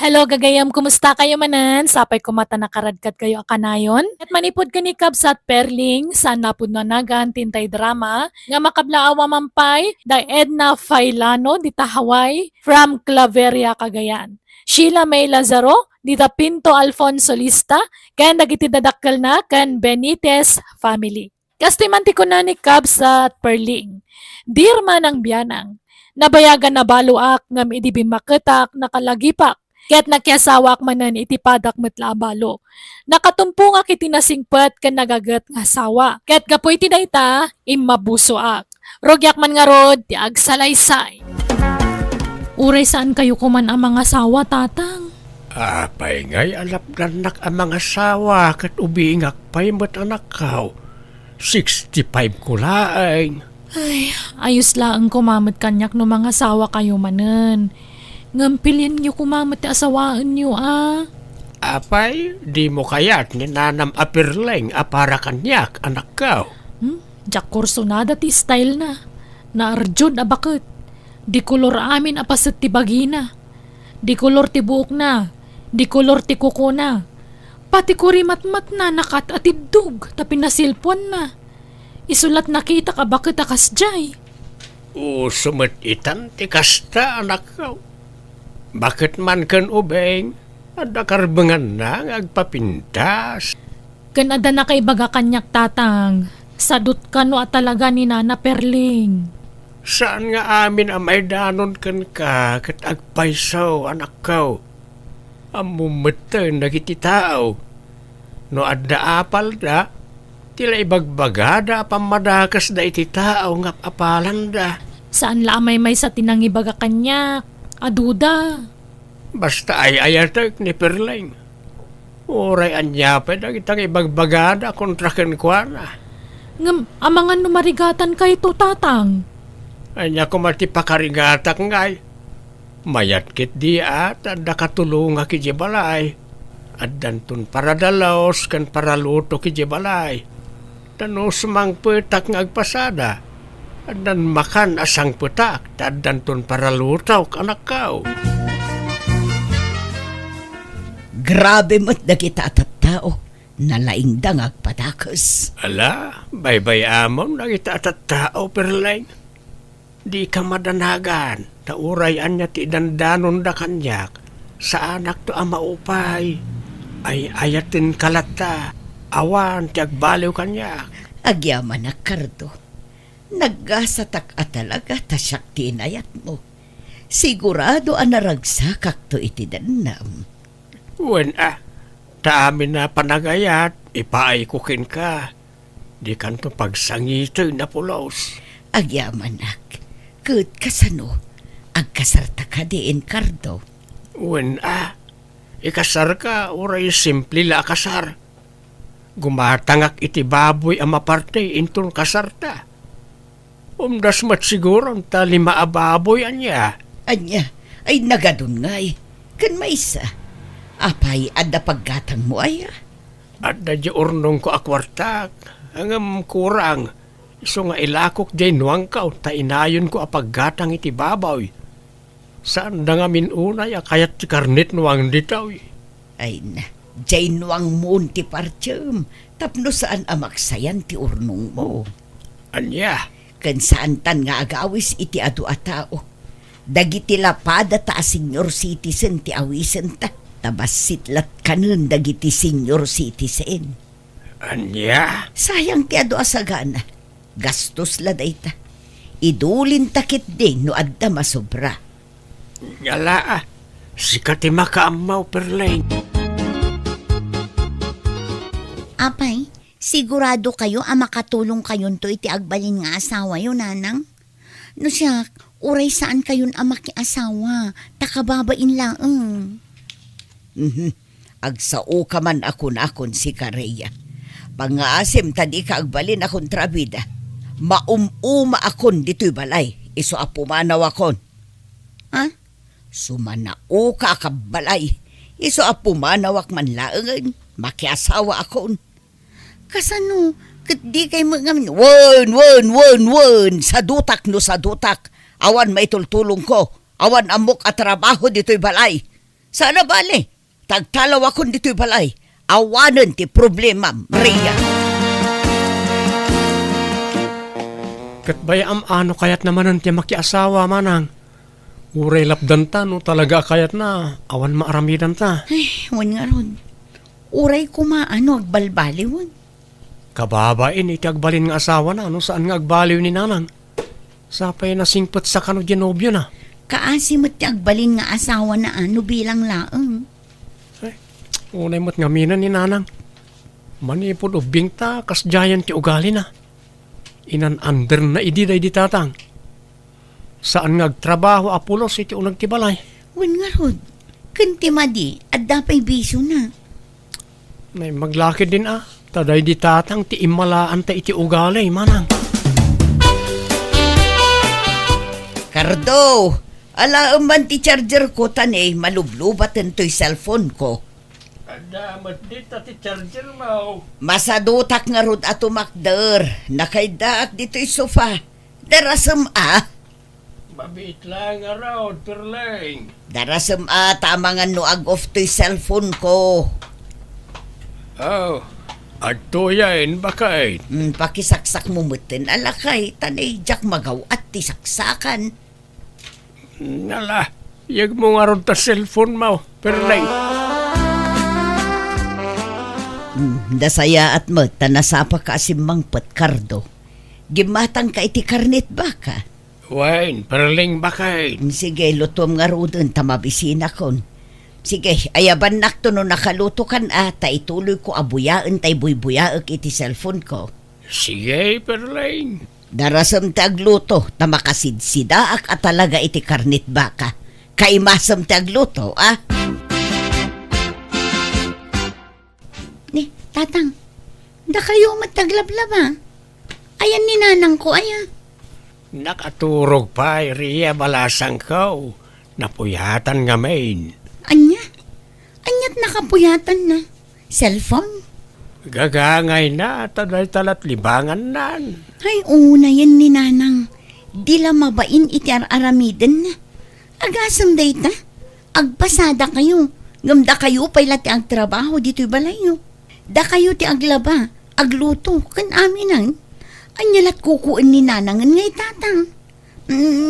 Hello gagayam, kumusta kayo manan? Sapay ko mata nakaradkat kayo akanayon. At manipod ka ni Kabs at Perling, sa napod na nagan tintay drama, nga makablaawa mampay, da Edna Failano, dita Hawaii, from Claveria, Cagayan. Sheila May Lazaro, dita Pinto Alfonso Lista, kan dagiti dadakkel na, kan Benitez family. Kastimanti ko na ni Kabs at Perling. Dear manang biyanang, nabayagan na baluak ngam idibi maketak nakalagipak ket nakiasawak manan iti padak met labalo. Nakatumpo nga kiti nasingpet ken nagaget nga sawa. Ket gapoy ti dayta immabusoak. Rogyak man nga rod ti agsalaysay. Uray saan kayo kuman ang mga sawa tatang? Apay ngay alap nanak ang mga sawa kat ubiingak pa'y mat anak kao. 65 ko laeng. Ay, ayos laang kumamat kanyak no mga sawa kayo manen. Ngampilin niyo kumamat ti asawaan niyo Apay, di mo kayat ni nanam apirleng apara kanyak anak kao. Jack Corsonada ti style na. Naarjun abakit. Di kolor amin apasit ti bagina. Di kolor ti buok na. Di kolor ti kuko na. Pati kurimat-mat na nakat atidug tapi nasilpon na. Isulat nakita ka bakit akas jay. Sumat itan ti kasta anak kao. Bakit man kan ubeng? Ada karbengan na agpapintas. Ganada na kay baga kanyak tatang. Sadut ka no at talaga ni Nana Perling. Saan nga amin ang may danon kan ka kat agpaysaw anak kao? Amumatan nagiti tao. No adda apal da, tila ibagbagada pamadakas da iti tao nga apalan da. Saan lamay may sa tinangibaga kanyak? Aduda. Basta ay ayatek ni Perling. Oray anyapay da kitang ibagbagada kontra kenkwana. Ngam, amangan numarigatan kay to tatang. Anya ko matipakarigatak ngay. Mayat kit di at adda katulong nga kijibalay. At dantun para dalaos kan para luto kijibalay. Tanos mang petak nga agpasada. At dan makan asang petak. At dantun para lutaw anak kao. Grabe mo't nakita at tao. Nalaing dangag patakas. Ala, baybay amon nakita at tao Perling. Di ka madanagan. Naurayan niya ti dandanon da kanyak. Sa anak to ang maupay. Ay ayatin kalata. Awan ti agbaliw kanyak. Agyaman na kardo. Naggasatak at talaga tasyak tinayat mo. Sigurado ang naragsakak to iti danam. Wen taamin na panagayat, ipaay kukin ka. Di kanto pagsangito na pulos. Agyamanak, kud kasano, agkasarta ka diin kardo. Wen ikasar ka, oray simple la kasar. Gumatangak iti baboy ang maparte intong kasarta. Umdas mat siguro ang tali maababoy anya. Anya, ay nagadun ngay. Kan maisa, apay adda paggatang mo ay. Adda di urnong ko akwartak. Angam kurang. Iso nga ilakok di nuwang ka ta inayon ko apaggatang iti baboy. Saan da nga minunay kayat ti karnit nuwang ditaw. Ay na, jay nuang munti partyum. Tapno saan amaksayan ti urnong mo. Anya, Kan saan tan nga agawis iti adu atao. Dagiti lapada ta senior citizen ti awisen ta. Tabas sitlat kanon dagiti senior citizen. anya. Sayang ti adu asagana. Gastos la dayta. Idulin takit din no adda masobra. Ngala sikat ti makaamaw Perling. Apay, sigurado kayo makatulong kayon to iti agbalin nga asawa yun, nanang? No siya, uray saan kayon makiasawa, takababain lang. Agsao ka man ako na akon si Kareya. Pangaasim tadi ka agbalin akon trabida. Maumuma akon dito'y balay. Iso apumanaw akon. Ha? Sumanao ka kabalay. Iso apumanawak man laangan. Makiasawa akon. Kasano? Di kay mga... Wen! Sadutak no sadutak. Awan maitultulong ko. Awan amok at trabaho dito'y balay. Sana bale, tagtalaw akong dito'y balay. Awanan ti problema, Maria. Kat bayam ano kayat naman ti makiasawa manang. Uray lapdan ta no talaga kayat na awan maaramidan ta. Ay, wan nga ron. Uray ko maano, agbalbali wan. Kababain iti agbalin nga asawa na no saan nga agbaliw ni nanang. Sapay na singpet sa kano ginobyo na. Kaasimot ti agbalin nga asawa na ano bilang laeng. Unay mo't ngaminan ni nanang. Manipod ubing ta kas giant ti ugali na. Inan under na ididay di tatang. Saan nga agtrabaho apulos iti unag ti balay. Wan nga ron. Kanti madi, at dapay bisyo na. May maglakid din Taday di tatang ti imalaan ta iti ugali manang. Cardo, alaam man ti charger ko tanay malublubatan to'y cellphone ko. Adamat di ti charger mo. Masadutak nga rod ato makder. Nakaydaat dito'y sofa. Darasam Mabit lang araw, perleng. Darasam tama nga nuag off to'y cellphone ko. Oh, adto yain bakay. Pakisaksak mo mutin alakay. Tanay jak magaw at ti saksakan. Nala, yag mo nga ron ta cellphone mo, perleng. Dasaya at mo, tanasapa ka asimang Cardo. Gimatang ka iti karnit baka. Wain, perleng bakay. Sige, lutom nga rodon, tamabisina kon. Sige, ayaban nakto no nakaluto kan ta ituloy ko abuyaan tay buybuyaak iti cellphone ko. Sige, perleng. Darasam tagluto, tamakasidsida at talaga iti karnit baka. Kaimasam tagluto, Ni, tatang, da kayo mataglablaba. Ayan ni nanang ko, ayan. Nakaturog pa, Ria balasang ko. Napuyatan nga main. Anya? Anya't nakapuyatan na. Cellphone? Gagangay na, taday talat libangan nan. Ay, una yan ni nanang. Di la mabain iti aramiden na. Agasam dayta. Agpasada kayo. Ngamda kayo pa'y lati ang trabaho dito'y balayo. Da kayo ti aglaba. Agluto. Kan aminan. Anyalat kukuin ni nanangan ngay tatang.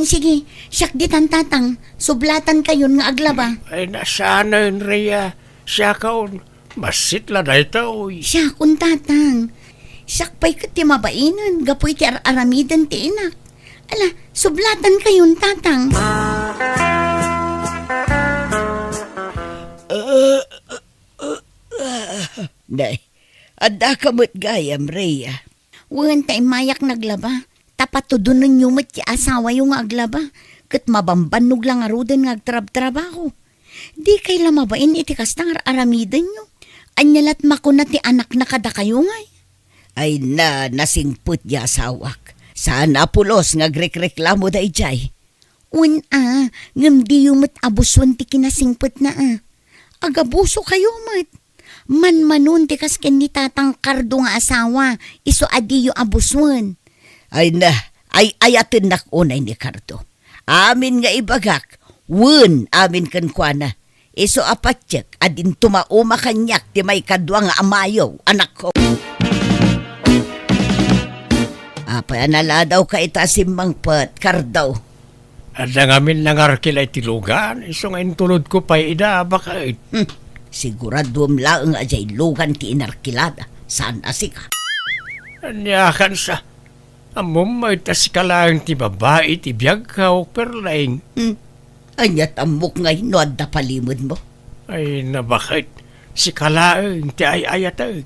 Sige, siyak ditan tatang. Sublatan kayon nga aglaba. Ay nasana yun, Ria. Siya kaon. Masit la dahi taoy. Siya kun tatang. Siyak pa'y kati mabainan. Gapoy ti aramidan ti inak. Ala, sublatan kayon tatang. Day, adda kamot gayam, Rhea. Wan tay mayak naglaba. Tapatudunan yung mat asawa yung aglaba. Kat mabambanog lang arudan nga agtrab-trabaho. Di kay lamabain iti kastang aramidan nyo. Anyalat makuna ti anak na kada kayo ngay. Ay nasingput ya asawak. Sana pulos nga grek-reklamo da ijay. Un ngam di yung mat abuswan ti kinasingput na Agabuso kayo mat. Man-manon ti kasken ni tatang Cardo nga asawa. Iso adi yung abuswan. Ay ayatin nakunay ni Cardo. Amin nga ibagak. Wun amin kan kuana. Iso apatyak adin tumauma kanyak ti may kadwa nga amayaw anak ko. Apa nala daw ka itasim mangpet Cardo. Ada ngamin nangarkilay tilugan. Iso nga intulod ko pa'y ida bakay. Sigurado mlaang ajay lugan ti inarkilada. Saan asika? Anyakan sa. Amom may tasikalang ti babae ti biyag ka o perlaing. Anyat amok ngay no adda palimod mo. Ay nabakit. Si kalaang ti ay-ayatag.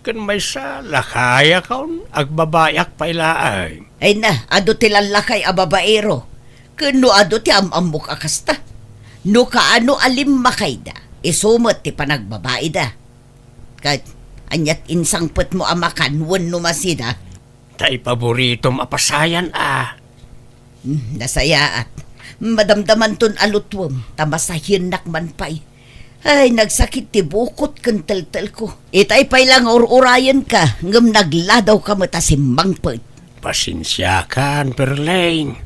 Kan may sa lakaya kaon agbabayak pailaang. Ay na, ado ti lalakay a babaero. Kano ado ti amamok akasta. No kaano alim makayda. Isumot ti panagbabae da. Kat anyat insangpet mo amakan wan numasida. Tay paborito mapasayan Nasayaat. Madamdaman ton alutwam. Tamasahin nakman pa'y. Ay, nagsakit ti bukot kan tel ko. Itay pa'y lang urayan ka. Ngam nagladaw ka matasimbang pa'y. Pasensya kan perlaing.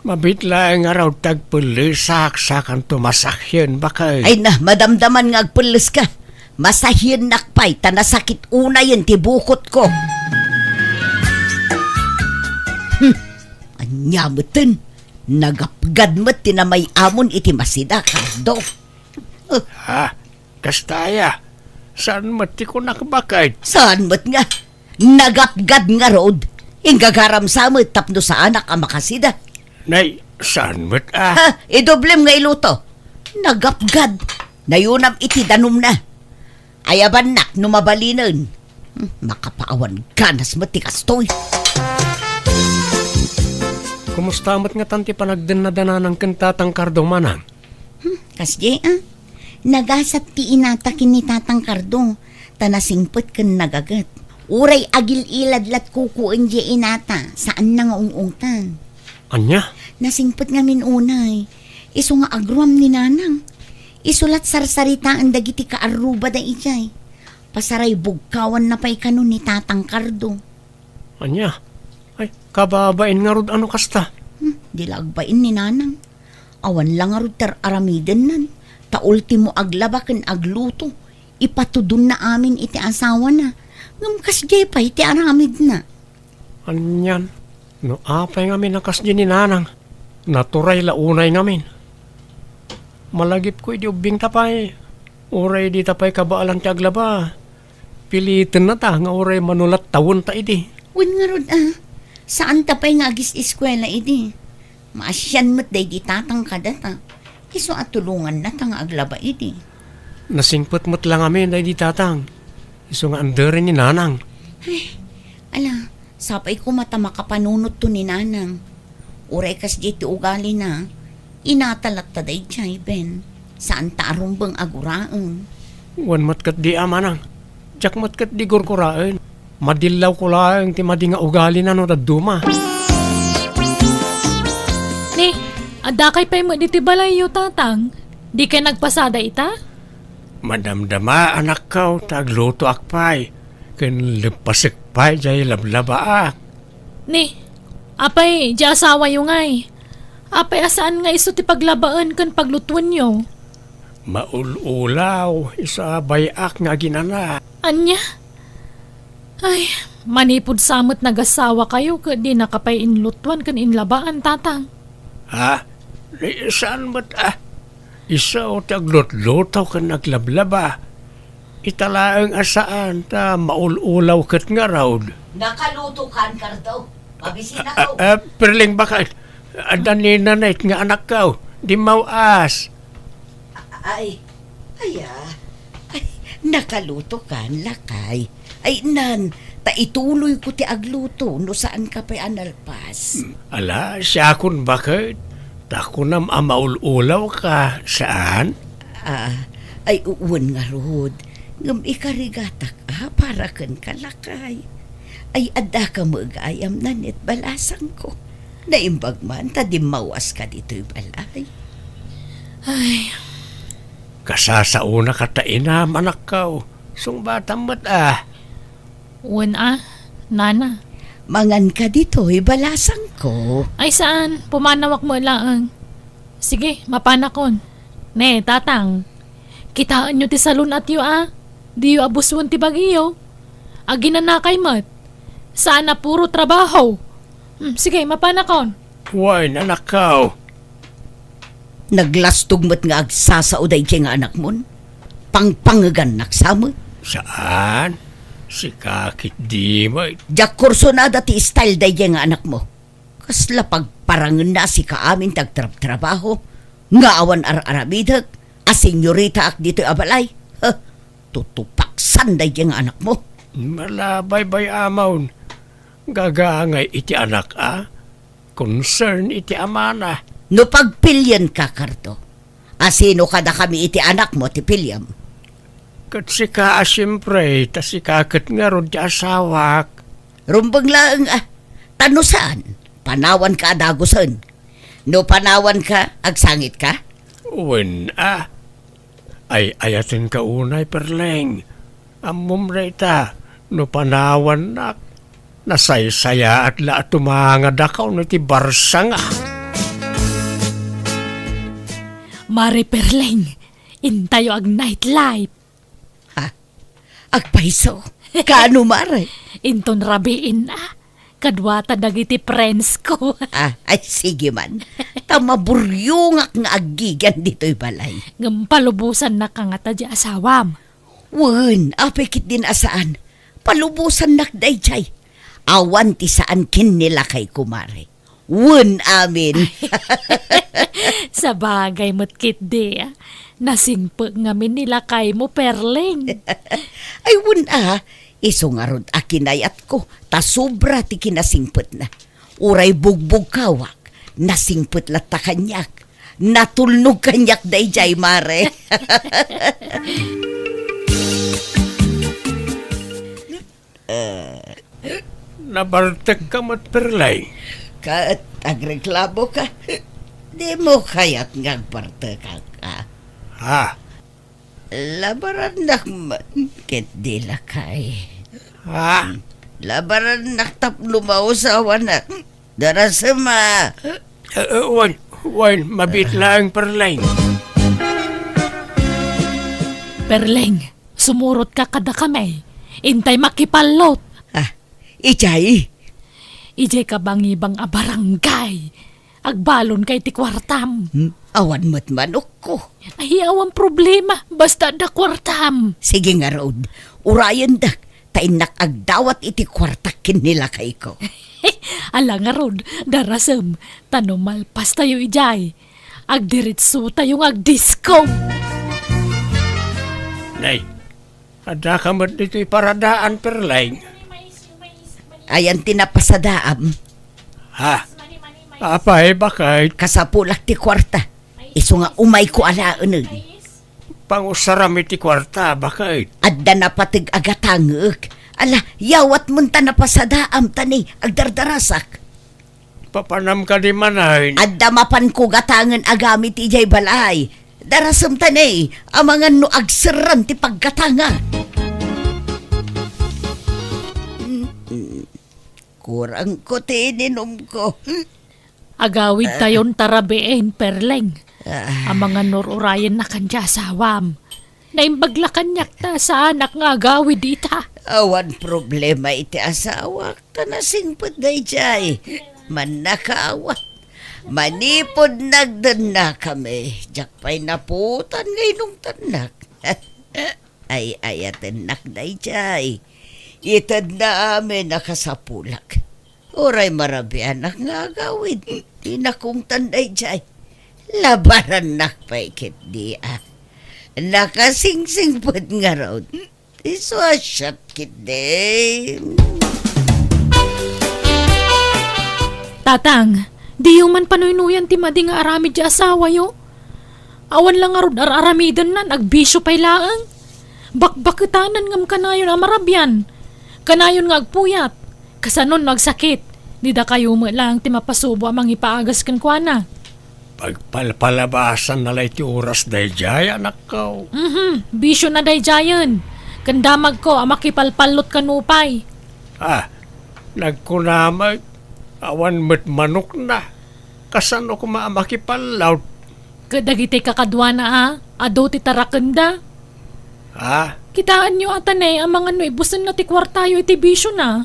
Mabitla nga raw tagpulisak sa kan tumasakyan bakay. Ay na, madamdaman nga agpulis ka. Masahin nakpay, tanasakit una yun, tibukot ko. Anyamutin, nagapgad mo tinamay amon iti masida, Kardo. Ha? Kastaya, saan mati ko nakabakay? Saan mo't nga? Nagapgad nga road. Ingagaram sa mo, tapno sa anak ang makasida. Nay, saan mat Ha, idoblem nga iluto. Nagapgad. Nayunam iti danum na. Ayaban nak, numabalinan. Makapaawan ganas mo tikastoy. Kumusta mat nga tanti panagdana ng kantatang Kardo manang? Kasdi, nagasat ti inatakin ni Tatang Kardo, tanasingpot kan nagagat. Uray agil iladlat kukuin di inata, saan na nga ungungtan. Anya? Nasingpot nga minunay, iso nga agruam ni nanang. Isulat sarsarita ang dagiti kaaruba da ijay. Pasaray bugkawan na pa'y kanon ni Tatang Kardo. Anya? Ay, kababain nga rod ano kasta? Dilagbain ni nanang. Awan lang nga rod aramiden nan. Ta ultimo aglabakan agluto. Ipatudun na amin iti asawa na. Ngamkas jay pa iti aramid na. Anyan? No apay ngamin nakas di ni nanang. Naturay launay ngamin. Malagip ko iti ubing tapay. Uray di tapay kabaalan ti aglaba. Pilitin na ta nga uray manulat tawon ta iti. Wen nga rod saan tapay nga agis eskwela iti. Maasyan mo't day di tatang kadata. Iso at tulungan na ta nga aglaba iti. Nasingpot mo't lang amin day di tatang. Iso nga anderin ni nanang. Ala, sapay ko mata makapanunot to ni nanang. Uray kas di ti ugali na. Inatalat ta day jay ben. Saan ta arumbang aguraan. Wan matkat di amanang. Diyak matkat di gurkuraan. Madilaw ko lang ti madi nga ugali na no daduma. Ni, adakay pa'y mo diti balayo, Tatang. Di ka nagpasada ita? Madamdama anak kaw tagluto akpay. Ken lepasik pay jay lablaba ak. Ni, apay, di asawa yung ngay. Apay, asaan nga iso ti paglabaan kan paglutuan nyo? Maululaw isa bayak nga ginana. Anya? Ay, manipod samot nagasawa kayo ka di nakapay inlutuan kan inlabaan, Tatang. Ha? Saan ba't isa o taglot-lotaw ka naglablaba. Italaang asaan ta maululaw kat nga raud. Nakaluto kan, Kardo. Pabisin ako. Perling bakit? Adani nanay nga anak kaw. Di mawas. Ay, nakaluto kan, lakay. Ay, nan, taituloy ko ti agluto, no saan ka pa'y analpas. Ala, siya kun bakit? Takunam amaululaw ka. Saan? Ay, uwan nga rod. Ngam ikarigatak, para kan kalakay. Ay, ada ka mag-ayam na net balasang ko. Naimbag man, tadimawas ka dito'y balay. Ay, Kasasauna ka tainam anak kaw. Sung batang mat uwan nana. Mangan ka dito'y balasang ko. Ay saan? Pumanawak mo lang. Sige, mapanakon. Ne, Tatang. Kitaan nyo ti salon at yu Di yu abuswan ti bagiyo. Aginanakay mat. Saan na puro trabaho. Sige, mapanakon. Huwag anak kaw. Naglastog mo't nga agsasauday nga anak mon. Pangpangagan naksamo. Saan? Si kakit di mo. Diyak kurso na dati style day nga anak mo. Kasla pagparangan na si kaamin tagtrabaho. Nga awan ar-aramidag. A senyorita ak dito abalay. Tutupaksan day nga anak mo. Malabay-bay amawn. Gagangay iti anak Concern iti amana. No pagpilyan ka, Kardo. Asino kada kami iti anak mo, ti pilyam. Kat si ka siyempre, ta si kakit nga ron di asawak. Rumbang lang, tanusaan. Panawan ka adagusan. No panawan ka, agsangit ka. Uwin Ay ayatin ka unay perleng. Amom reta, no panawan nak. Nasaysaya at la tumanga dakaw no ti barsa nga. Mari Perling, intayo ag nightlife. Agpaiso, kaano mare? Inton rabiin kadwata dagiti friends ko. Ay sige man, tamaburyungak nga agigan dito'y balay. Ngampalubusan na ka nga ta di asawam. Wen, apikit din asaan. Palubusan nakday chay. Awan ti saan kin nila kay kumare. Wen amin. Sa bagay mo't kit di nasingpag ngamin nila kay mo Perling. Ay wen iso nga rod akinayat ko. Ta sobra ti kinasingpet na. Uray bugbog kawak. Nasingpet lata kanyak. Natulnog kanyak day jay mare. Nabartag ka mat Perlay. Kaat agreklamo ka. Di mo kayat ngagparte ka. Ha? Labaran nak man. Ket di lakay. Ha? Labaran nak tapno mausawan na. Darasama. Wan, mabit lang Perlay. Perling, sumurot ka kada kami. Intay makipalot. Ichay. Ije ka bang ibang abarangay. Agbalon kay ti kwartam. Awan mo't manok ko. Ay, awang problema. Basta da kwartam. Sige nga Rod. Urayan dak. Tainak agdawat iti kwartakin nila kay ko. Ala nga rod, darasem. Tanumalpas tayo ijay. Agdiritso tayong agdisco. Nay, ada ka mat dito'y paradaan Perlay. Ayan tinapasadaam. Ha? Apay bakay Kasapulak ti kwarta. Iso nga umay ko alaan. pangusaram iti kwarta bakay. Adda na patig agatangek. Ala, yawat munta na pasadaam tani, agdardarasak. Papanam ka di manahin. Adda mapan ko gatangan agamit ijay balay. Darasam tani, amangan no agseran ti paggatanga. Kurang ko tininom ko. Agawid tayon tarabein, Perleng. Ang mga nururayan na kanya sawam. Naimbaglakan niyak ta sa anak nga agawid dita. Awan problema iti asawak. Tanasing day jay. Man nakaawat. Manipod nagdan na kami. Jakpay naputan ngayon tanak. Ay ayaten nakday jay. Itad na amin nakasapulak. Oray marabi anak nga agawid. Di na kong tanday jay. Labaran nakpaikit di Nakasingsing pod nga raw. Iso asyat kit di. Tatang, di yung man panuynuyan ti madi nga aramid di asawa yo. Awan lang arod aramidan na, nagbisyo pay laang. Bakbakitanan ngam kanayon amarabyan. Kanayon nga agpuyat. Kasanon nagsakit. Di da kayo mo lang ti mapasubo amang ipaagas kan kuana. Pagpalpalabasan na ti oras day jay anak ko. Bisyo na day jayan. Kandamag ko amakipalpalot kanupay. Nagkunamay. Awan met manok na. Kasano ko maamakipalaw. Kadagiti kakadwa na ado ti tarakanda. Kitaan nyo atanay ang mga ibusan na ti kwartayo iti bisyo na.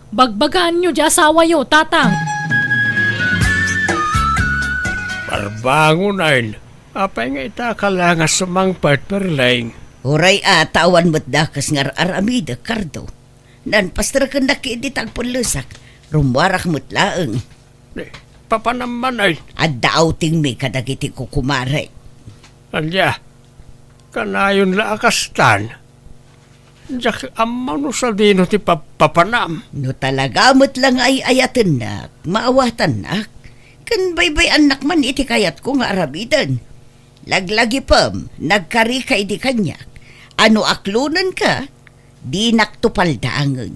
Bagbagaan nyo di asawa yo, tatang. Parbangon ay. Apay nga itakalangas sumangpat Perleng. Oray tawan mo't dakas nga aramida, Cardo. Nan pastrakan na kiititag punlusak. Rumwarak mo't laeng. Papanaman ay. Adda outing mi kadagiti ko kumare. Anya, kanayon laakastan. Diyak amano sa dino ti papanam. No talaga mo't lang ay ayaten na, maawatan na. Kan baybay anak man iti kayat ko nga arabidan. Laglagi pam, nagkari ka iti kanyak. Ano aklunan ka? Di naktupaldaangan.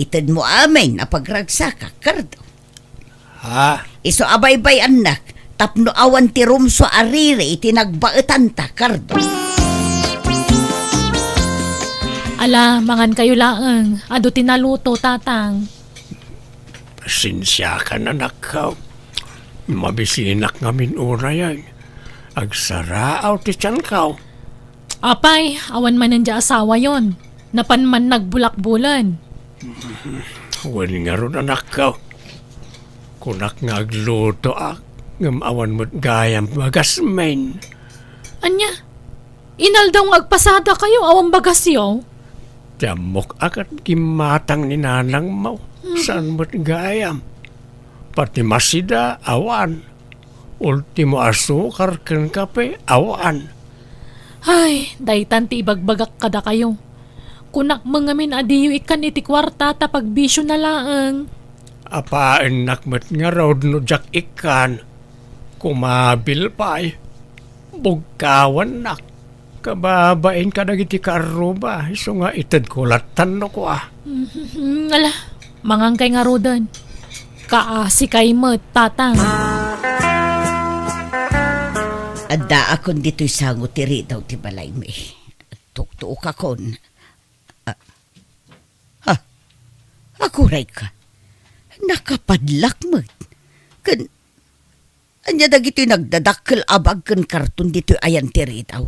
Itad mo amin na pagragsaka, Cardo. Iso abaybay anak, tapno awan ti rumso arire iti nagbaetan ta, Cardo. Ala, mangan kayo laang. Ado tinaluto, tatang. Pasensya ka na nakaw. Mabisinak ngamin una yan. Agsaraaw ti tiyan kaw. Apay, awan man nandiya asawa yon. Napan man nagbulak-bulan. Wan nga ron anak kaw. Kunak nga agluto ngam awan mo't gayam magasmain. Anya, inal daw agpasada kayo awang bagasyo. Tiamok akat kimatang ni nanang mo. Saan mo't gayam? Pati masida, awan. Ultimo asukar ken kape, awan. Ay, daytan ti ibagbagak kada kayo. Kunak mangamin adiyo ikan iti kwarta tapag bisyo na laang. Apaan nakmat nga raw no jak ikan. Kumabil pa'y. Bugkawan nak. Kababain ka nagiti karuba. Iso nga itad kulatan no ko Ala, mangangkay nga rodan. Kaasi kay mo, tatang. Adda akon dito'y sango tiri daw ti balay mi. Tuktuok akon. Akuray ka. Nakapadlak mo. Anya dagito'y nagdadakkel abag ken karton dito'y ayan tiri daw.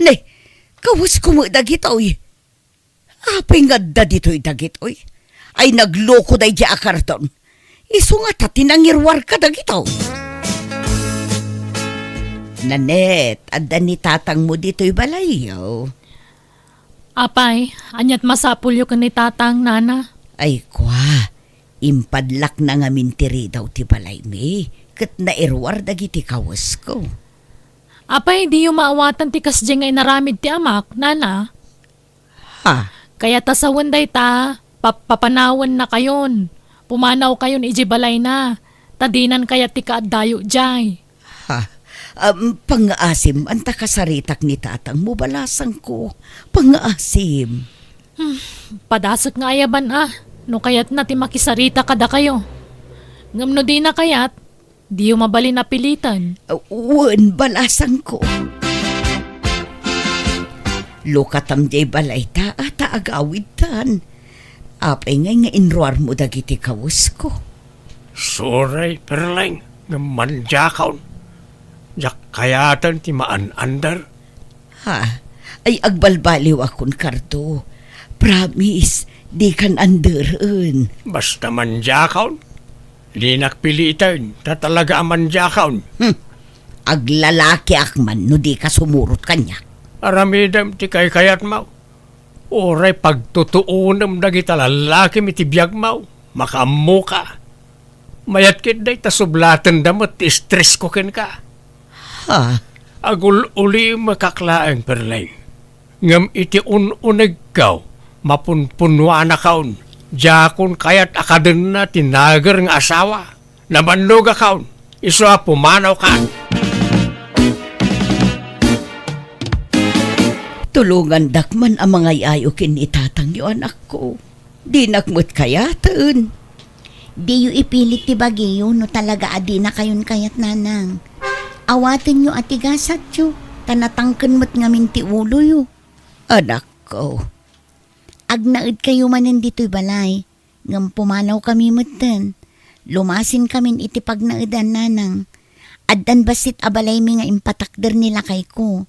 Ne, kawas ko mo dagito'y. Apay nga da dito'y dagito'y. Ay nagloko day di akarton. Iso nga tatinangirwar ka dagitaw. Nanet, adda ni tatang mo dito'y balayaw. Apay, anyat masapulyo ka ni tatang, nana. Ay kwa, impadlak na nga mintiri daw ti balay mi. Kat nairwar dagiti kawas ko. Apay, di yung maawatan ti kasdya nga inaramid ti amak, nana. Ha? Kaya tasawan day ta, papanawan na kayon. Pumanaw kayon ijibalay na. Tadinan kaya ti kaaddayo jay. Ha? Pangaasim, anta kasaritak ni tatang mo balasang ko. Pangaasim. Padasak nga ayaban no kayat na ti makisarita kada kayo. Ngam no di na kayat, di yung mabali na pilitan. Uwan balasang ko. Lukatam jay balay ta ata agawid tan. Apay nga inruar mo dagiti kawas ko. Suray, perleng, nga manjakaon. Jak kayatan ti maan-andar. Ha? Ay agbalbaliw akon karto. Promise, di kan anderen. Basta manjakaon. Di nakpilitan, tatalaga ang manjakaon. Aglalaki akman no di ka sumurot kanya. Aramidam ti kayat mau. Oray pagtutuunam dagita lalaki mi ti biyag mau. Makamu ka. Mayat kit day tasublatan damot ti stress ko ken ka. Ha? Agul uli makaklaang perlay. Ngam iti ununag kaw, mapunpunwa na kaon. Jakon kayat akaden na tinagar ng asawa. Namanlog kaon, iso pumanaw ka. Tulungan dakman ang mga iayo kinitatang yo anak ko. Di nakmut kayatan. Di yu ipilit ti bagiyo no talaga adi na kayon kayat nanang. Awatin nyo at igasat yu. Tanatangken mo't ngamin ti ulo yu. Anak ko. Agnaid kayo manin dito'y balay. Ngam pumanaw kami mutten. Lumasin kamin iti pagnaidan nanang. Addan basit abalay mi nga impatakder nila kay ko.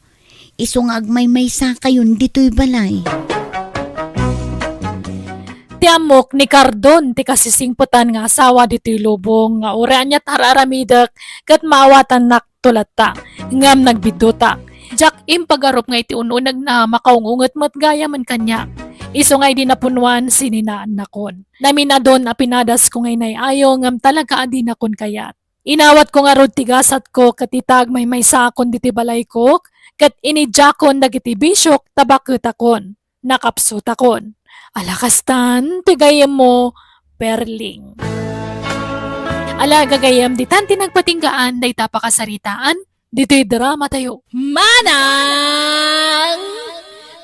Iso nga agmay-may sa kayon dito'y balay. Tiamok ni Cardon ti kasisingputan nga asawa dito'y lubong nga urean niya tararamidak kat maawatan nak tulata ngam nagbidutak. Jak impagarup nga iti ununag na makaungungot mo't gaya man kanya. Iso ngay di napunwan sininaan nakon. Naminadon a pinadas ko ngay nayayo ngam talaga adi nakon kayat. Inawat ko nga rod tigasat ko katitag may sakon diti balay ko kat inijakon dagiti bisyok tabakot akon. Nakapsut akon. Alakastan, tigayam mo, perling. Ala gagayam ditan tinagpatinggaan day tapakasaritaan, dito'y drama tayo. Manang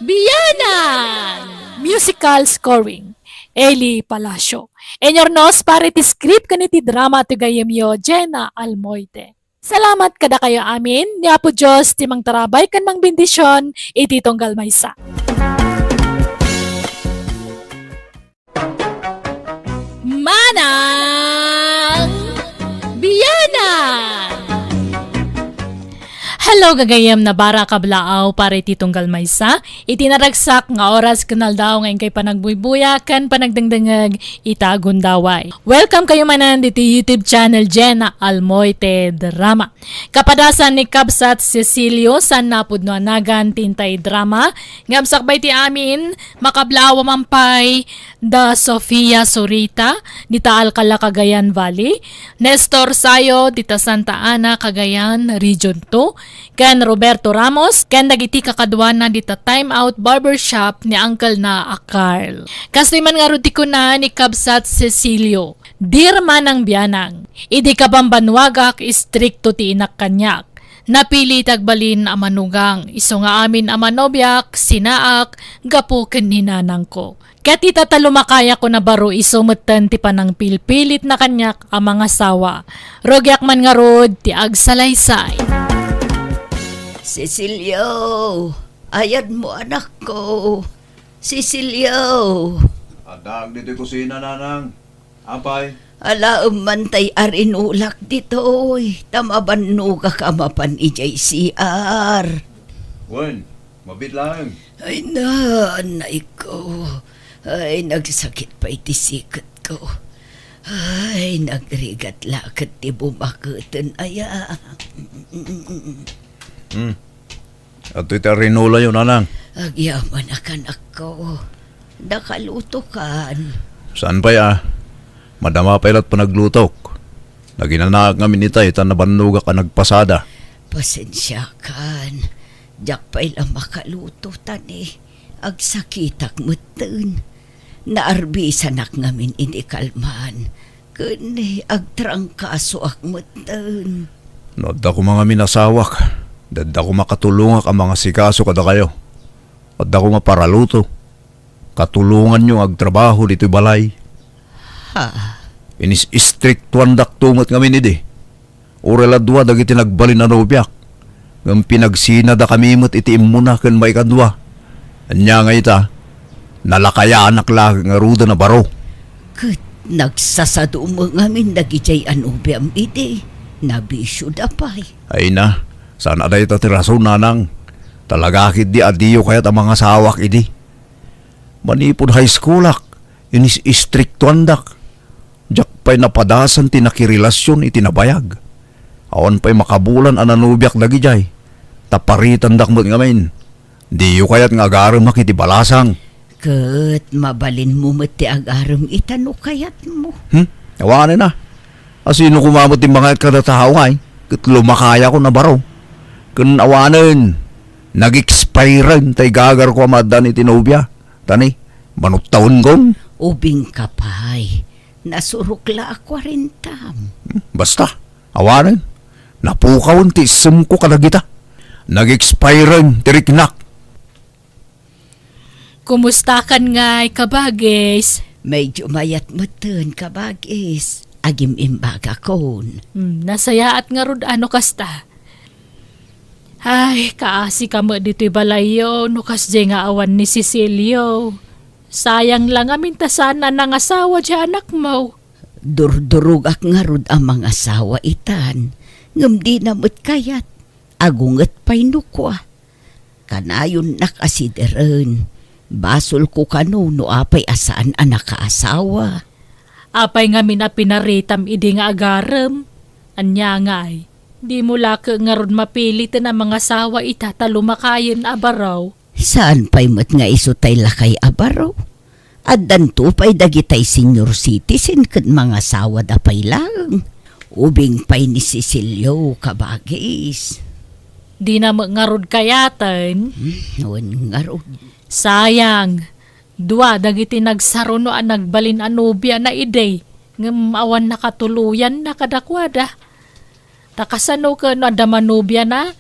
Biyanan! Musical scoring. Eli Palacio. Enyornos pare ti script kaniti drama tigayam yo Jenna Almoite. Salamat kada kayo amin, ni Apo Diyos timang tarabay kan mang bendisyon, iti tonggal maysa. Manang gagayam na bara kablaaw para iti tunggal maysa, itinaragsak nga oras kanal daw ngayon kay panagbuybuya kan panagdangdangag itagundaway. Welcome kayo manan dito YouTube channel Jenna Almoite Drama. Kapadasan ni Kabsat Cecilio sa napudnoanagan tintay drama, ngamsakbay ti amin makablaaw mampay da Sofia Sorita dita Alcala Cagayan Valley, Nestor Sayo dita Santa Ana Cagayan Region 2, ken Roberto Ramos ken dagiti kakadwana dita Time Out Barbershop ni Uncle na Carl. Kasi man nga ruti ko na ni Kabsat Cecilio, dirma ng biyanang, idi kabambanwagak istrikto ti inak kanyak. Napili tagbalin amanugang, iso nga amin amanobyak, sinaak, gapo ken ninanang ko. Ket itatalumakaya ko na baro isumutan ti panang pilpilit na kanyak ang mga sawa. Rogyak man nga rod ti agsalaysay. Cecilio, ayad mo anak ko. Cecilio, Adag dito kusina, nanang. Apay, ala umantay arinulak ditoy. Tamabanuga ka mapan ijay CR. Wen, mabit lang. Ay nanay ko. Ay nagsakit pa iti sikat ko. Ay nagrigat lakat ti bumakatan aya. At ito rinula yun, nanang. Agyaman anak ko. Nakaluto kan. Saan pa ya? Madama pa ilat pa naglutok. Naginanaak ngamin itay, tan nabanuga ka nagpasada. Pasensya kan. Diyak pa ilang makaluto tani. Agsakitak matan. Naarbisan ak ngamin ini kalman. Kani agtrangkaso ak matan. Nodda ko mga minasawak. Dadda ko makatulungak ang mga sikaso kada kayo. Adda ko maparaluto. Katulungan nyo agtrabaho dito'y balay. Ha? Inis istriktuan daktungot ngamin idi. Urela dua dagiti nagbalin na nobyak. Ngam pinagsina da kami mo't iti imuna ken may kadwa. Anya nga ita, nalakaya anak lang nga ruda na baro. Kat nagsasado mo ngamin nagijay anubiam iti. Nabisyo da pa'y. Ay na, saan aday ita tiraso nanang. Talagakit di adiyo kaya't ang mga sawak idi. Manipod high schoolak, inis istriktuan dak. Diyak pa'y napadasan tinakirilasyon itinabayag. Awan pa'y makabulan ananubyak dagi jay. Taparitan dak mo't ngamin. Diyo kaya't nga agaram makiti balasang. Kat mabalin mo mati agaram itano kayat mo. Awanin na. Asino kumamot yung mga kada tao nga eh. Kat lumakaya ko na baro. Kun awanin. Nag-expirean tay gagar ko amadan itinubya. Tani, manot taon gong. Ubing kapay. Nasurukla ako rin tam. Basta, awanin. Napukawan ti isem ko kalagita. Nag-expirean tiriknak. Kumusta kan ngay kabagis? Medyo mayat matan kabagis. Agim imbaga kon. Nasaya at nga rod ano kasta. Ay, kaasi ka mo dito'y balayo, no kasdi nga awan ni Cecilio. Sayang lang amin ta sana nang asawa di anak mo. Durdurug ak nga rod ang mga asawa itan. Ngam di namot kayat. Agungat pa'y nukwa. Kanayon nakasideran. Basol ko kano no apay asaan anak kaasawa. Apay nga mina pinaritam idi nga agaram. Anya ngay, di mo laka nga ron mapilit na mga sawa itatalumakayin abaraw. Saan pa'y mat nga isutay lakay abaro? At danto pa'y dagitay senior citizen kat mga sawa da pa'y lang. Ubing pa'y ni Cecilio kabagis. Di na mangarod kayatan. Noon nga ro. Sayang, dua dagiti nagsaro no ang nagbalin anubya na iday. Ngam awan nakatuluyan na kadakwada. Takasano ka no adamanubya na.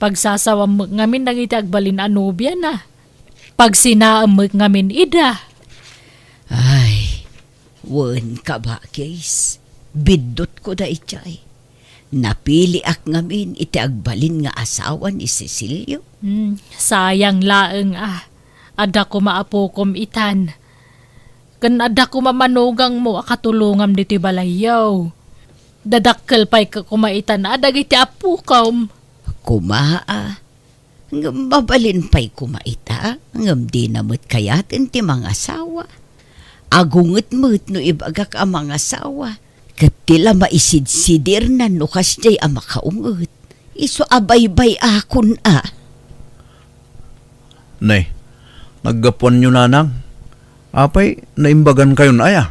Pagsasawam ngamin dagiti agbalin anubya na. Pag sinaam ngamin ida. Ay, wan ka ba, Case? Bidot ko da itay. Napili ak ngamin iti agbalin nga asawa ni Cecilio. Sayang laeng Ada ko maapukom itan. Kan ada ko mamanugang mo akatulungam diti balayaw. Dadakkel pa'y kumaitan adag iti apukom. Kumaa. Ngam mabalin pa'y kumaita. Ngam di namot kayatin ti mga asawa. Agunget-mut no ibagak ang mga asawa. Kat tila maisid-sidir na no kasjay ang makaunget. Iso abay-bay akon Nay, naggapuan nyo nanang. Apay, naimbagan kayo na aya.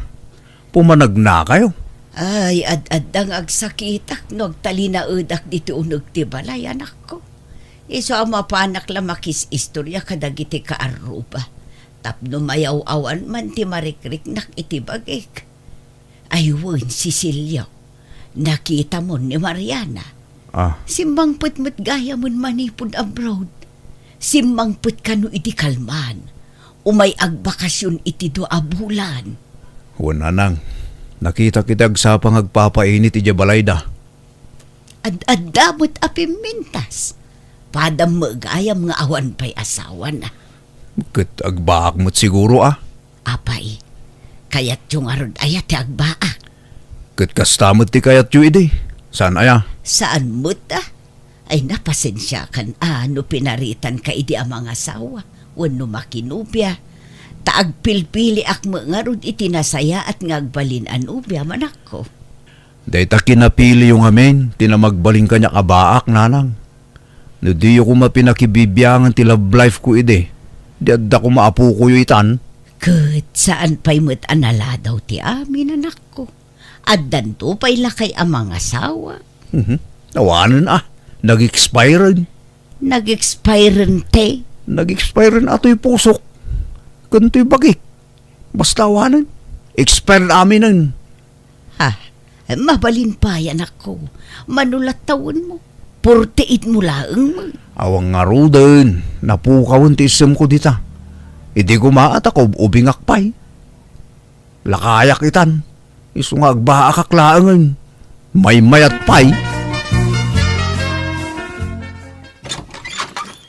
Pumanag na kayo. Ay, ad-adang agsakitak no agtalina udak dito unog ti balay anak ko. Iso ang mapanak lamakis istorya kadagiti kaaruba. Tapno mayaw-awan man ti marikrik nak itibagik. Ayun, Cecilio. Nakita mo ni Mariana. Simbang putmut gaya mon manipod abroad. Simbang put kano iti kalman. Umay agbakasyon iti do abulan. Wala nang. Nakita kita agsapang agpapainit iti balayda. Ad-adamot apimintas. Padam magayam nga awan pa'y asawa na. Kat agbaak mo't siguro Apay, kayat yung arod ayat ti agbaak. Kat kastamot ti kayat yu idi. Saan aya? Saan mo't Ay napasensya kan no pinaritan ka idi ang mga asawa. Wano makinubya. Taagpilpili ak nga rod itinasaya at ngagbalin an ubya manak ko. Dahita kinapili yung amin. Tinamagbaling kanya kabaak nanang. No di ko mapinakibibiyangan ti love life ko ide. Di adda ko maapu ko yu itan. Kat saan pa'y mo't anala daw ti amin anak ko. Addan to pa'y lakay ang mga asawa. Nawanan Nag-expire. Nag-expiren te. Nag-expire ato'y pusok. Kanto'y bagik. Basta awanan. Expire amin nun. Mabalin pa yan ako. Manulat taon mo. Porteit mo laeng mo. Awang nga roden. Napukawan ti isem ko dita. Hindi ko maat ako ubingak pa'y. Lakayak itan. Iso nga agbaakak laangan. May mayat pa'y.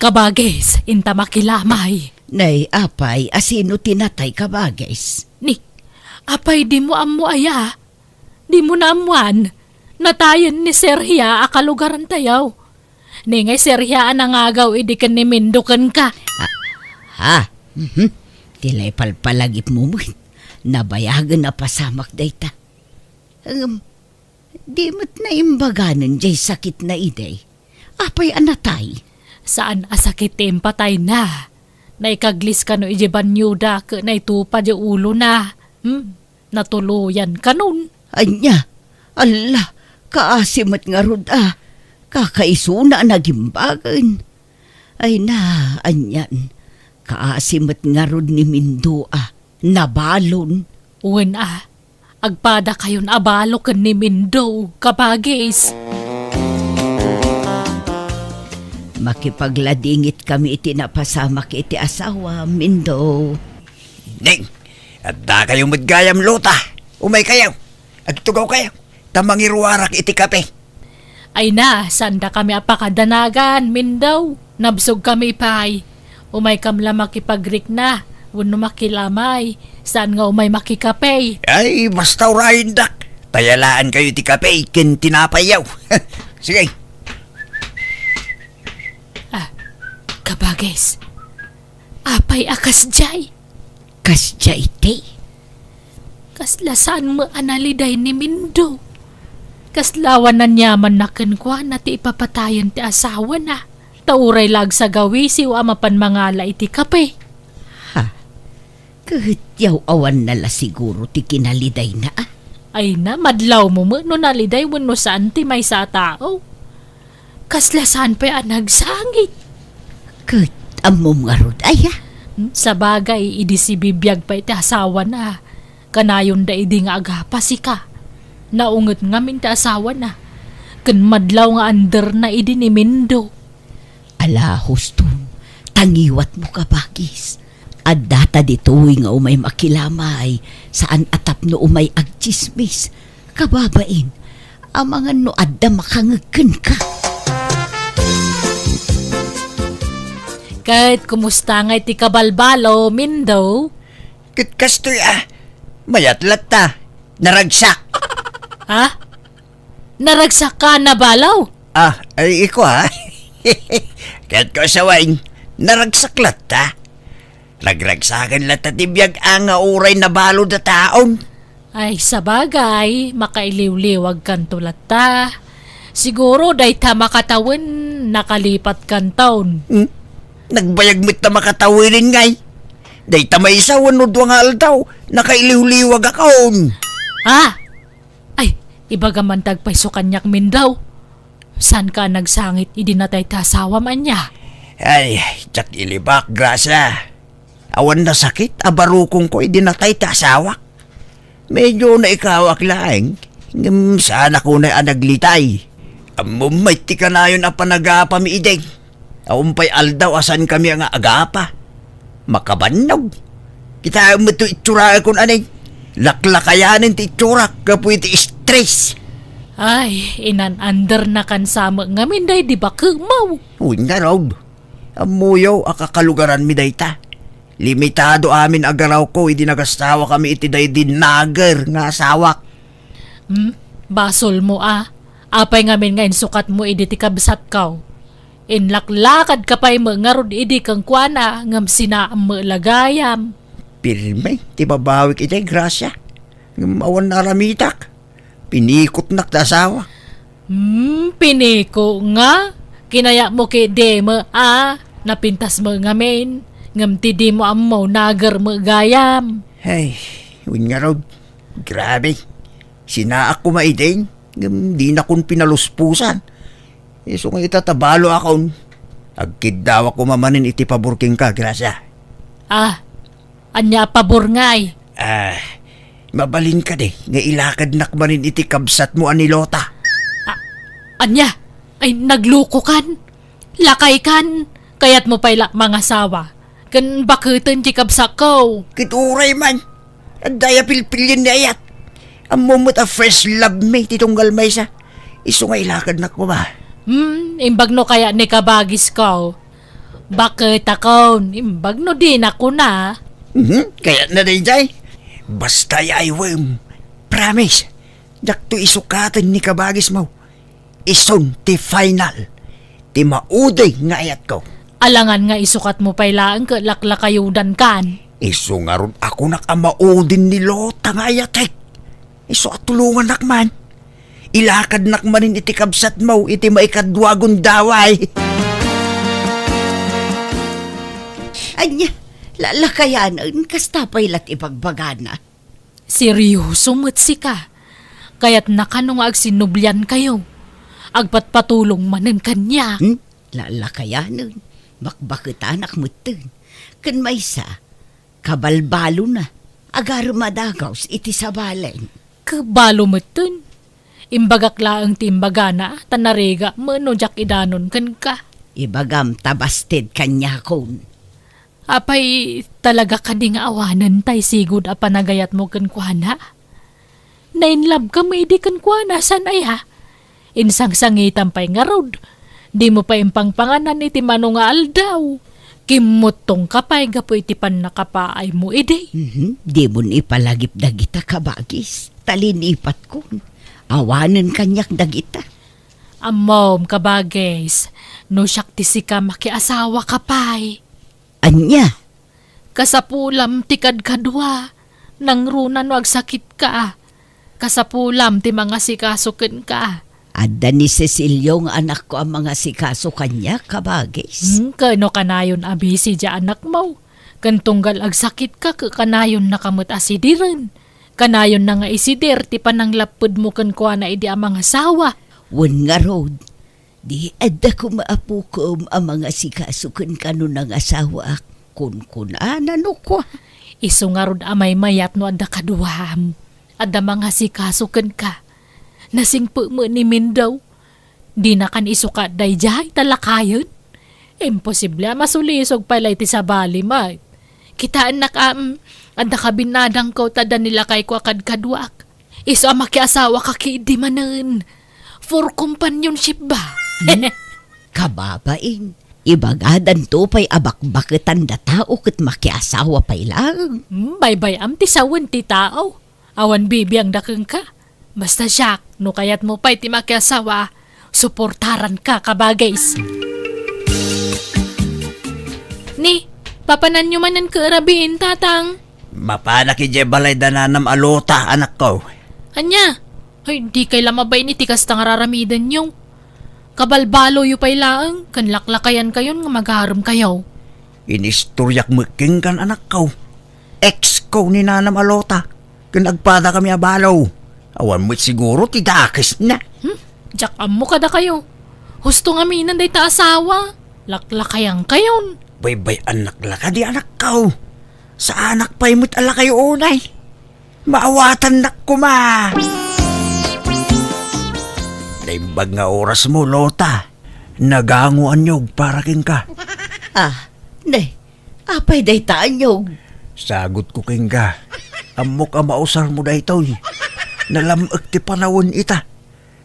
Kabages, inta makilamay. Nay, apay, asino tinatay ka bagais? Ni, apay di mo ammo aya. Di mo na amuan. Natayan ni Serhia akalugaran tayaw. Ni ngay Serhia anangagaw idikan ni Mindukan ka. Tilay palpalagip mo mo. Nabayagan na pasamak dayta. Di mo't na imbaganan jay sakit na iday. Apay anatay. Saan asakitin patay na. Naikaglis ka no ijiban nyuda ka na itupad yung ulo na. Natuluyan ka nun. Anya, Allah, kaasimot nga rod kakaisuna nagimbagan. Ay na, anyan, kaasimot nga rod ni Mindo nabalon. Uwan agpada kayon abalo ka ni Mindo, kabagis. Makipagladingit kami iti napasamak iti asawa, Mindo. Ning, at da kayong madgayam luta. Umay kayo. Agtugaw kayo. Tamangiruarak iti kape. Ay na, sanda kami apakadanagan, Mindo. Nabsog kami pay. Umay kamla makipagrik na. Wano makilamay. Saan nga umay makikapay? Ay, basta urahin dak. Tayalaan kayo iti kape. Kin tinapayaw. Sige. Kabagis. Apay akas jay. Kasya iti. Kaslasaan mo analiday ni Mindo. Kaslawan na nyaman na kenkwa na ti ipapatayan ti asawa na. Tauray lag sa gawisi o amapan mangala iti kape. Kahit yaw awan nala siguro ti kinaliday na Ay na, madlaw mo mo no naliday wano saan ti may sa tao. Kaslasan pa yan nagsangit. Kahit amom nga rod Sa bagay, idi si bibiyag pa iti asawa na. Kanayon da idi nga agapasi ka. Naungot nga min ti asawa na. Kan madlaw nga under na idi ni Mindo. Ala, husto, tangiwat mo ka bagis. At data dito'y nga umay makilamay, saan atap no umay agchismis. Kababain, ang mga no adda makangagkan ka. Kahit kumusta nga iti kabalbalo, Mindo? Kitkastoy mayatlat ta. Naragsak. Ha? Naragsak ka na balaw? Ay iko Kaya't ko asawain, naragsaklat ta. Ragragsakan lang tatibiyag ang uray na balo da taon. Ay, sabagay, makailiw-liwag kan tulat ta. Siguro day ta makatawin, nakalipat kan taon. Nagbayagmit na makatawilin ngay. Day tamay isa wanod nga aldaw, nakailiw-liwag akon. Ah! Ay, iba gaman tagpaiso kanyak min daw. San ka nagsangit, idinatay ta asawa man niya. Ay, tsak ilibak, grasa. Awan na sakit, abarukong ko idinatay ta asawa. Medyo na ikawak laeng, sana ko na anaglitay. Amumay ti ka na yun apa nagapamiideng. Aumpay aldaw asan kami ang agapa. Makabannog. Kita mo ito itsura kung anay. Laklakayanin ti itsura kapoy ti stress. Ay, inan-under na kan sama ngamin day di ba kumaw? Uy nga raw. Amuyaw akakalugaran mi dayta. Limitado amin agaraw ko, hindi nagastawa kami iti day dinager nga asawak. Basol mo ah. Apay ngamin ngayon sukat mo idi ti kabsat kaw. Inlaklakad ka pa'y mangarod idi kang kuana ngam sinaam mo lagayam. Pirme, ti babawik iti grasya. Awan na ramitak. Pinikot nak ta asawa. Piniko nga. Kinaya mo kay demo ah. Napintas mo ngamin. Ngam ti di mo amaw nagar mo gayam. Ay, yun nga raw. Grabe. Sinaak ko maideng. Di na kong pinaluspusan. So nga itatabalo akong. Agkid daw ako mamanin iti paburking ka, grasya. Ah, anya pabor ngay. Mabalin ka de. Nga ilakad nakmanin iti kabsat mo anilota. Anya, ay nagluko kan. Lakay kan. Kayat mo pa'y mga sawa. Kan bakutan di kabsak ko. Kituray man. Ang daya pilpilin na ayat. Ang mumut a fresh love me titunggal may sa. Iso nga ilakad na ko ba? Imbag no kaya ni kabagis ko. Bakit ako? Imbag no din ako na. Kaya na rin jay. Basta ay wem. Promise. Dakto isukatan ni kabagis mo. Ison ti final. Ti mauday nga ayat ko. Alangan nga isukat mo pa'y laang laklakayudan kan. Iso nga ron ako nakamaudin ni Lota nga ayatek. Iso at tulungan nakman. Ilakad nakmanin iti kabsat mo, iti maikadwagon daway. Anya, lalakayanan, kasta pa'y lat ipagbagana. Seryoso mutsi ka. Kaya't nakanong agsinublyan kayo. Agpatpatulong manen kanya. Lalakayanan, bakbakit anak mo ten. Kan may sa, kabalbalo na. Agar madagaws iti sabalen. Kabalo mo dun. Imbagakla ang timbagana, tanarega, manojak idanon kan ka. Ibagam tabasted kanya kon. Apay talaga ka ding awanan tay sigud a panagayat mo kan kuana. Nainlab ka may di kan kuana san ay ha. Insang sangitan pa'y nga rod. Di mo pa impangpanganan iti mano nga aldaw. Kimutong kapay gapo iti pan nakapaay mo ide. Di mo ipalagip dagita kabagis. Talinipat ko. Awanan kanyak dagita. Amom kabagis, no syakti si ka makiasawa kapay. Anya, Kasapulam ti kadkadwa, nang runan wag sakit ka. Kasapulam ti mga sikasukin ka. adda ni Cecilio nga anak ko ang mga sikaso kanya kabagis. Kano kanayon abisi dya anak mo. Kantunggal ag sakit ka, kanayon nakamot asidiran. Kanayon na nga isidir, ti panang lapod mo kan kuha na idi ang mga sawa. Wan nga road, di adda ko maapukom ang mga sikaso kan kano ng asawa kun ano ko. Iso nga rod amay mayat no adda kaduham. Adda mga sikasukan ka. Nasingpo mo ni Mindaw. Di na kan isuka day jay talakayon. Imposible masulisog pala iti sa bali ma. Kitaan na adda kabinadang ko tada nila kay ko akad-kadwak. Iso ang makiasawa ka kiidi manan. For companionship ba? Kababain, ibagadan to pa'y abakbaketan da tao kat makiasawa pa'y lang. Bye-bye am ti sawan ti tao. Awan bibiyang dakeng ka. Basta siyak, no kayat mo pa'y ti makiasawa, suportaran ka kabagays. Ni, papanan nyo manan kaarabiin, tatang. Mapana ki balay dananam alota, anak ko. Anya? Ay, di kay lamabay ni tikas tang raramidan yung. Kabalbalo yu pa'y laang, kanlaklakayan kayon nga magharam kayaw. Inistoryak making kan anak ko. Ex ko ni nanam alota. Kinagpada kami abalaw. Awan mo't siguro tidakis na. Jack amo kada kayo. Husto nga minan day ta asawa. Laklakayan kayon. Bay anak laka di anak ko. Sa anak pa'y mo't ala kayo unay. Maawatan nak ko ma. Naimbag nga oras mo, Lota. Naganguan nyog para king ka. Nay, apay day taanyog. Sagot ko king ka. Amok ang mausar mo daytoy. Nalamag ti panawon ita.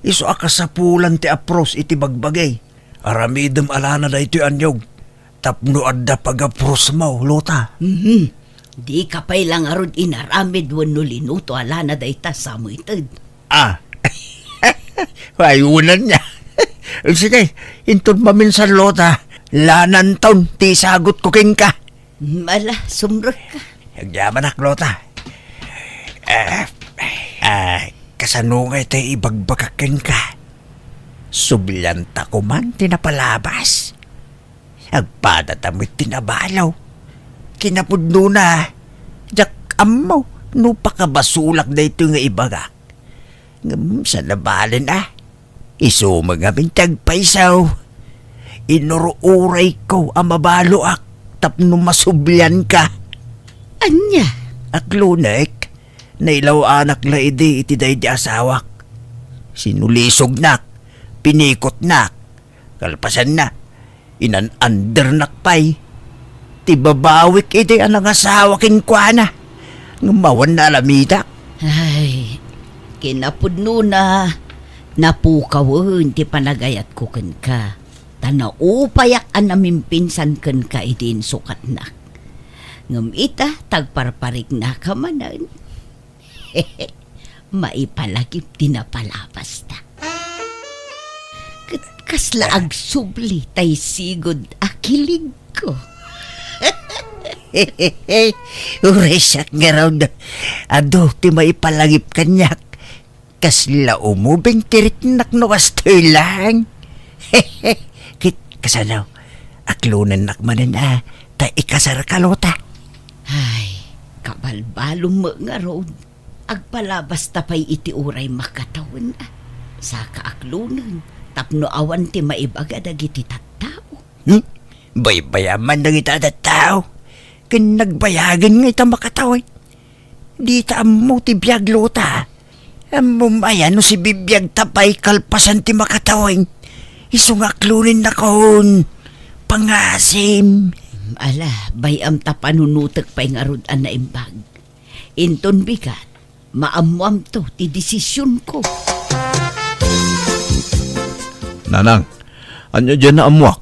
Iso akasapulan ti apros iti bagbagay. Aramidem alana daytoy anyog. Tapno adda pag-apros mo, Lota. Di ka pa'y lang arod inaramid wano linuto alana day ta sa mo itad. Ayunan niya. Sige, intun maminsan, Lota. Lanan taon, ti sagot ko king ka. Mala, sumrot ka. Hagyaman ak, Lota. Kasanungay tayo ibagbagakin ka. Sublanta ko man, tinapalabas. Agpadatamit tinabalaw. Kinapudno na. Jak amaw, nupakabasulak na ito nga ibagak. Sa nabalin Iso mga bintag paisaw. Inuruuray ko ang mabaloak. Tapno masublyan ka. Anya? Aklunek, nailaw anak la iti day di asawak. Sinulisog nak, pinikot nak, kalpasan na, inan-under nakpay. Tibabawik iti anang asawakin kwa na. Ngumawan na alamidak. Ay, kinapudno na. Napukawon ti panagayat ko ken ka. Tanaupayak an namimpinsan ken ka itin sukat na. Ngem ita tagparparik na ka manan. Maipalagip tinapalapas ta. Kasla agsubli tay sigod akilig ko. Uresak nga raw na. Ado, ti maipalagip kanyak. Kasla umubing tirik naknukas to'y lang. Kit kasanaw, aklunan nakmanan ta ikasar ka, Lota. Ay, kabalbalong mo nga road. Agpalabas tapay iti uray makatawan sa kaaklunan. Tapno awan ti maibaga dagiti tattao. Baybayaman na kita at tao. Kinagbayagan nga ita makatawin. Di ta mo ti biyag, Lota. Ayan no si bibiyag tapay kalpasan ti makatawin. Isungaklunin na kahon. Pangasim. Ala, bayam ta panunutek pa'y ngarod na imbag. Inton bigat, maamuam to ti desisyon ko. Nanang, anya dyan na amuak.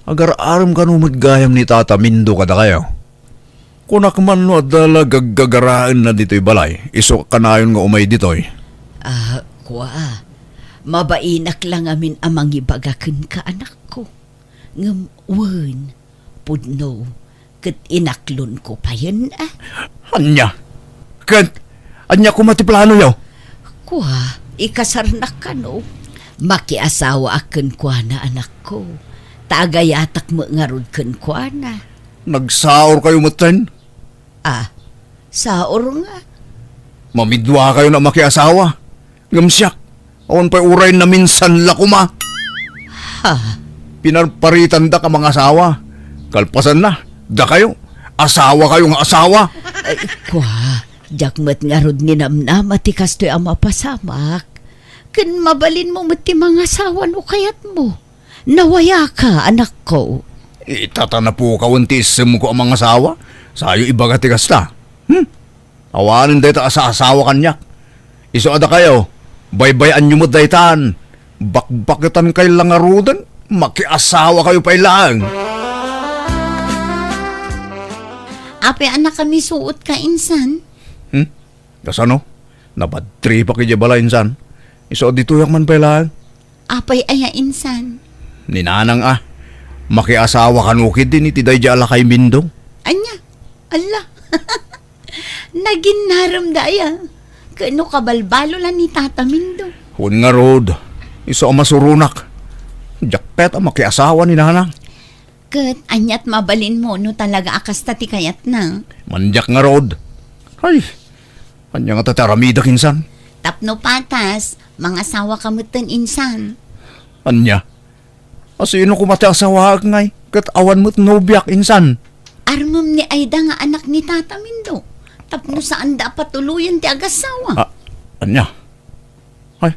Agar-aram ka nung maggayam ni Tata Mindo kada kayo. Kunak man no adala gaggagaraan na dito'y balay. Iso kanayon nga umay dito'y. Kwa, mabainak lang amin amang ibagakan ka anak ko. Ngam, wan, pudno, kat inaklon ko pa yun Anya? Anya ko matiplano yaw? Kwa, ikasar na ka no. Makiasawa akan kwa na anak ko. Tagayatak mo ngarod kan kwa na. Nagsaor kayo matan? Saor nga. Mamidwa kayo na makiasawa. Ngamsyak, awan pa'y uray na minsan lakuma. Pinarparitan da ka mga asawa. Kalpasan na, da kayo. Asawa kayong asawa. Kwa, jakmat ngarod ni namnama ti kastoy ang mapasamak. Kan mabalin mo mati mga asawa no kayat mo. Nawaya ka, anak ko. Itatana po kawantisem ko ang mga asawa. Sayo ibaga ti kasta. Awanin dito sa asawa kanyak. Iso ada kayo. Baybayan nyo mo daytan. Bakbakitan kay langarudan. Makiasawa kayo pa ilang. Ape anak kami suot ka insan. Kasano? Napadri pa kaya bala insan. Iso dito yak man pa ilang. Apay aya insan. Ninanang Makiasawa kanukid din iti day ala kay Mindong. Anya, ala. Naging naramdaya. Kano kabalbalo lang ni Tata Mindo. Hun nga rod, iso ang masurunak. Jakpet ang makiasawa ni nanang. Kat, anyat mabalin mo no talaga akas tati kayat na. Manjak nga rod. Ay, kanya nga tataramida kinsan. Tapno patas, mga asawa kamutan insan. Anya, asino kumati asawa ngay, kat awan mo't nobyak insan. Armam ni Aida nga anak ni Tata Mindo. Tapno saan dapat tuluyan ti agasawa. Ah, anya, ay,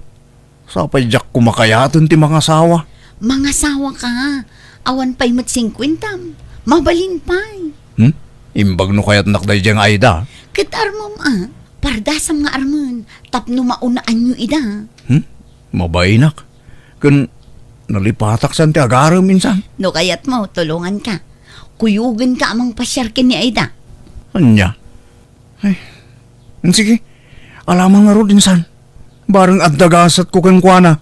sapay jak kumakayaton ti mga asawa. Mga asawa ka, awan pa'y mat 50. Mabalin pa'y. Imbag no kayat nakday diyang Aida. Kat armam pardasam nga arman. Tapno maunaan nyo ida. Mabainak. Kun nalipatak san ti agaram minsan. No kayat mo, tulungan ka. Kuyugan ka amang pasyarkin ni Aida. Anya? Ay, sige. Alamang nga ro insan. Barang addagasat ko kang kuana.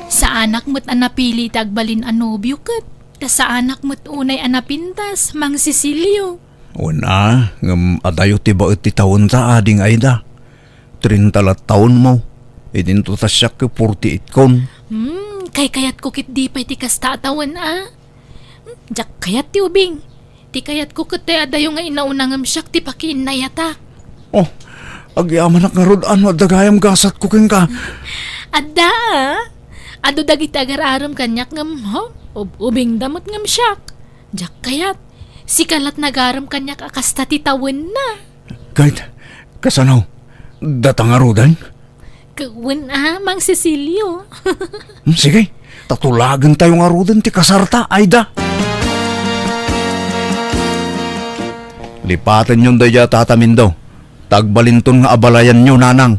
Sa anak mo't anapili tagbalin anobyo kat. Ta sa anak mo't unay anapintas, Mang Cecilio. Una, ngam adayo ti baet ti taon ta ading Aida. 30 taon mo. Idinto ta siya ke 48 kon. Kay kayat ko kit di pa'y ti kastatawan Jak kayat ti ubing. Ti kayat ko kit ti adayo nga inaunangam siyak ti pakiin na yatak. Oh, agyaman ak nga rod ano dagayam gasat ko keng ka. Adda ado dagiti agar-aram kanyak ngam ubing damot ngam siyak. Jak kayat sikalat nagaram kanyak akasta ti tawen na. Kahit, kasanaw, datang nga rodan? Kawen Mang Cecilio. Sige, tatulagan tayo nga rodan ti kasarta, Aida. Lipatan yung daya tatamindo. Tagbalinton nga abalayan nyo, nanang.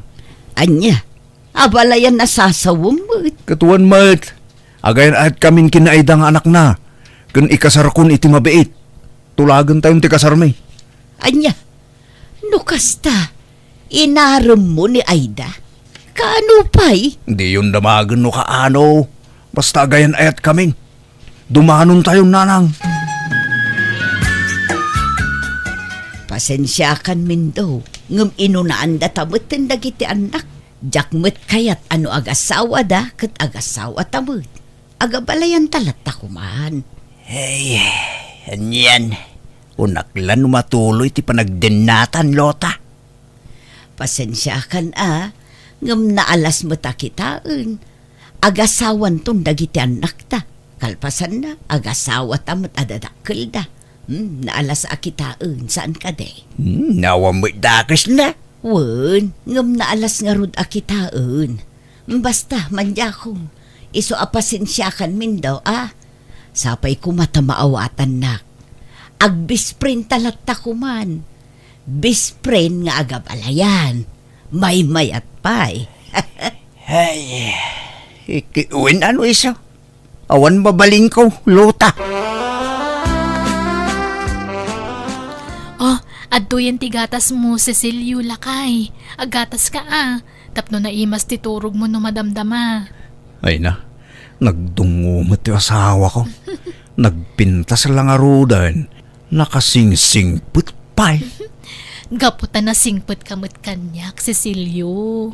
Anya, abalayan na sasawom mo. Katuan mat, agayan at kamin kinaida nga anak na. Kun ikasar kun iti mabait. Tulagan tayong ti kasar may. Anya, nukasta, inaram mo ni Aida. Kaano pa'y? Di yun damagan no kaano. Basta agayan ayat kamin. Dumanon tayong nanang. Pasensya kan Mindo. Ngam inunaan da tamutin dagiti anak. Jakmet kayat ano agasawa da kat agasawa tamut. Agabalayan talat takuman. Hey, anyan. Unaklan matuloy ti panagdenatan, Lota. Pasensya kan ngam naalas mo ta kitaan. Agasawan ton dagiti anak ta. Kalpasan na, agasawa tamut adadakkel da. Naalas akitaan, saan ka de? Nawa mo'y dakis na. Wen, ngam naalas nga rod akitaan. Basta, mandya ko. Iso apasensyakan min daw, Sapay ko matamaawatan nak. Agbisprin talat takuman. Bisprin nga agabalayan. May mayat pa'y. Ay, ikiuin ano iso? Awan babaling ko, Lota. Adto yan ti gatas mo, Cecilio lakay. Agatas ka Tapno na imas ti turog mo no madamdama. Ay na, nagdungumot yung asawa ko. Nagpintas lang arudan. Nakasingsingput pa'y. Gaputan na singput kamot kanyak, Cecilio.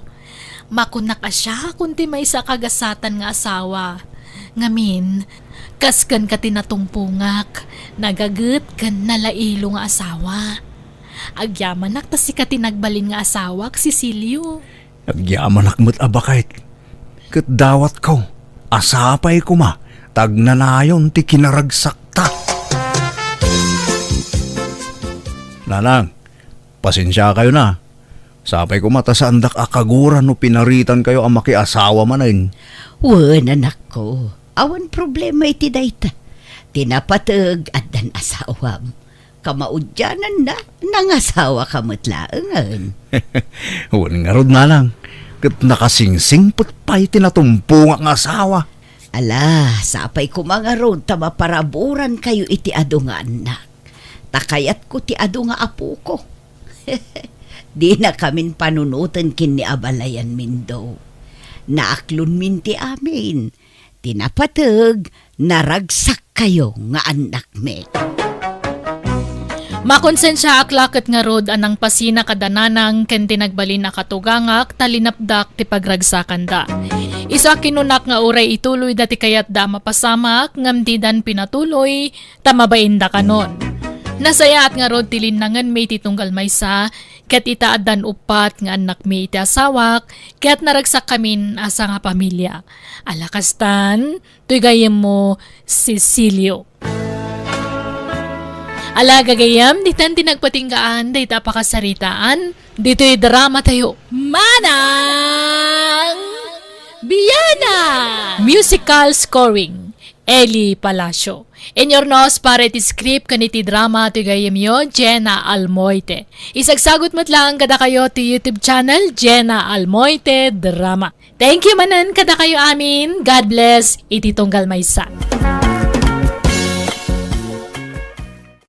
Makunak ka siya kunti may isa kagasatan nga asawa. Ngamin, kaskan ka tinatungpungak. Nagagut kan nalailo nga asawa. Agyaman nak tas ka tinagbalin nga asawa, Cecilio. Agyaman akmat abakait. Kat dawat ko, asapay ko ma, tagnanayon ti kinaragsakta. Nanang, pasensya kayo na. Sapay ko mata sa andak akaguran no pinaritan kayo ang makiasawa manin. Wen, anak ko. Awan problema iti dayta. Tinapatag at dan asawam. Kamaudyanan na, nangasawa kamatlaangan. Huwag nga rod nanang. Kat nakasingsingput pa'y tinatumpo nga asawa. Ala, sapay ko mga road ta maparaburan kayo iti ado nga anak. Takayat ko ti ado nga apo ko. Di na kamin panunutan kin ni abalayan min daw. Naaklon min ti amin. tinapatag, naragsak kayo nga anak me. Makonsensya aklakit nga rod anang pasina kadananang ken tinagbalin na katugangak talinapdak ti pagragsakan da. Isa kinunak nga uray ituloy dati kayat da mapasamak ngamdidan pinatuloy tamabain da kanon. Nasayaat nga rod tilinangan may titunggal maysa ket itaadan upat nga anak may iti asawak ket naragsak kamin asa nga pamilya. Alakastan, tuy gayem mo Cecilio. Ala gagayam, ditan tinagpatinggaan, dahit apakasaritaan, dito'y drama tayo. Manang Biyana! Musical scoring, Eli Palacio. Inyornos para iti script kaniti drama ti gayam yo, Jenna Almoite. Isagsagot mo't lang kada kayo ti YouTube channel, Jenna Almoite Drama. Thank you manan kada kayo amin. God bless, iti tunggal maysa.